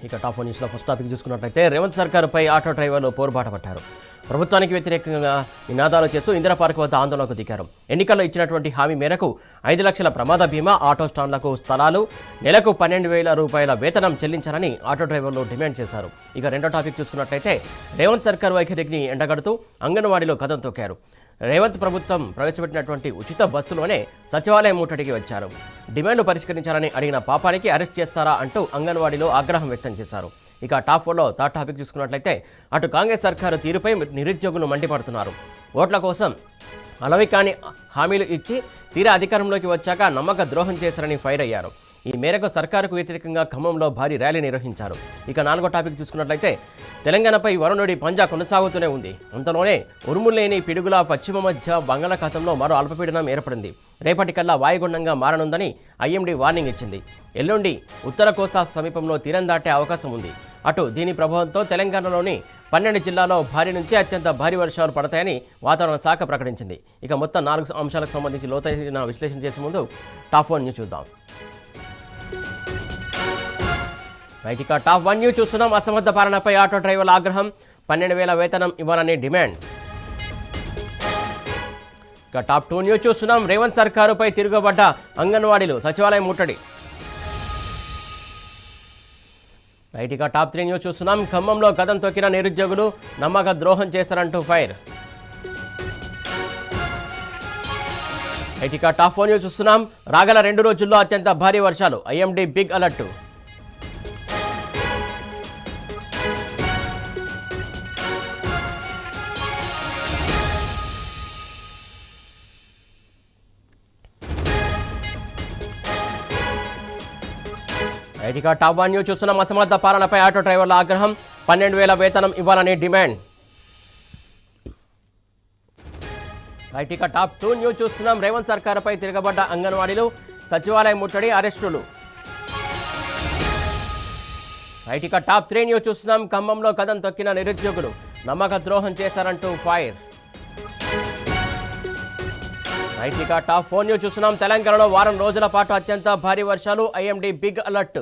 ఇక టాప్ 1 న్యూస్లో first topic చూసుకున్నట్లయితే రేవంత్ సర్కారుపై ఆటో డ్రైవర్లు పోరుబాట పట్టారు. ప్రభుత్వానికి వ్యతిరేకంగా నినాదాలు చేస్తూ ఇందిరా పార్క్ వద్ద ఆందోళనకు దిగారు. ఎన్నికల్లో ఇచ్చినటువంటి హామీ మేరకు 5 లక్షల ప్రమాద బీమా, ఆటో స్టాండ్లకు స్థలాలు, నెలకు 12,000 రూపాయల వేతనం చెల్లించాలని ఆటో డ్రైవర్లు డిమాండ్ చేశారు. ఇక రెండో టాపిక్ చూసుకున్నట్లయితే రేవంత్ సర్కారు వైఖరిని ఎండగడుతూ అంగన్వాడీలో కదం తొక్కారు. రేవంత్ ప్రభుత్వం ప్రవేశపెట్టినటువంటి ఉచిత బస్సులోనే సచివాలయం ముట్టడికి వచ్చారు. డిమాండ్లు పరిష్కరించాలని అడిగిన పాపానికి అరెస్ట్ చేస్తారా అంటూ అంగన్వాడీలో ఆగ్రహం వ్యక్తం చేశారు. ఇక టాప్ 4లో థర్డ్ టాపిక్ చూసుకున్నట్లయితే అటు కాంగ్రెస్ సర్కారు తీరుపై నిరుద్యోగులు మండిపడుతున్నారు. ఓట్ల కోసం అలవికాని హామీలు ఇచ్చి తీరా అధికారంలోకి వచ్చాక నమ్మక ద్రోహం చేశారని ఫైర్ అయ్యారు. ఈ మేరకు సర్కారుకు వ్యతిరేకంగా ఖమ్మంలో భారీ ర్యాలీ నిర్వహించారు. ఇక 4వ టాపిక్ చూసుకున్నట్లయితే తెలంగాణపై వరుణుడి పంజా కొనసాగుతూనే ఉంది. అంతలోనే ఉరుములేని పిడుగుల పశ్చిమ మధ్య బంగాళాఖాతంలో మరో అల్పపీడనం ఏర్పడింది. రేపటికల్లా వాయుగుండంగా మారనుందని ఐఎండీ వార్నింగ్ ఇచ్చింది. ఎల్లుండి ఉత్తర కోస్తా సమీపంలో తీరం దాటే అవకాశం ఉంది. అటు దీని ప్రభావంతో తెలంగాణలోని 12 జిల్లాల్లో భారీ నుంచి అత్యంత భారీ వర్షాలు పడతాయని వాతావరణ శాఖ ప్రకటించింది. ఇక మొత్తం 4 అంశాలకు సంబంధించి లోతైన విశ్లేషణ చేసే ముందు టాప్ 1 న్యూస్ చూద్దాం. రైట్, ఇక టాప్ 1 న్యూస్ చూస్తున్నాం. అసమర్థ పాలనపై ఆటో డ్రైవర్ల ఆగ్రహం, 12,000 వేతనం ఇవ్వాలని డిమాండ్. ఇక టాప్ 2 న్యూస్ చూస్తున్నాం. రేవంత్ సర్కారుపై తిరగబడ్డ అంగన్వాడీలు, సచివాలయం ముట్టడి. రైట్, ఇక టాప్ 3 న్యూస్ చూస్తున్నాం. ఖమ్మంలో కదం తొక్కిన నిరుద్యోగులు, నమ్మక ద్రోహం చేశారంటూ ఫైర్. రైట్, ఇక టాప్ 4 న్యూస్ చూస్తున్నాం. రాగల 2 రోజుల్లో అత్యంత భారీ వర్షాలు, ఐఎండీ బిగ్ అలర్ట్. రైట్, ఇక టాప్ 1 న్యూస్ చూస్తున్నాం. అసమర్థ పాలనపై ఆటో డ్రైవర్ల ఆగ్రహం, 12,000 వేతనం ఇవ్వాలని డిమాండ్. రైట్, ఇక టాప్ 2 న్యూస్ చూస్తున్నాం. రేవంత్ సర్కారుపై తిరగబడ్డ అంగన్వాడీలు, సచివాలయం ముట్టడి, అరెస్టులు. రైట్, ఇక టాప్ 3 న్యూస్ చూస్తున్నాం. ఖమ్మంలో కదం తొక్కిన నిరుద్యోగులు, నమ్మక ద్రోహం చేశారంటూ ఫైర్. రైట్, ఇక టాప్ 4 న్యూస్ చూస్తున్నాం. తెలంగాణలో వారం రోజుల పాటు అత్యంత భారీ వర్షాలు, ఐఎండీ బిగ్ అలర్ట్.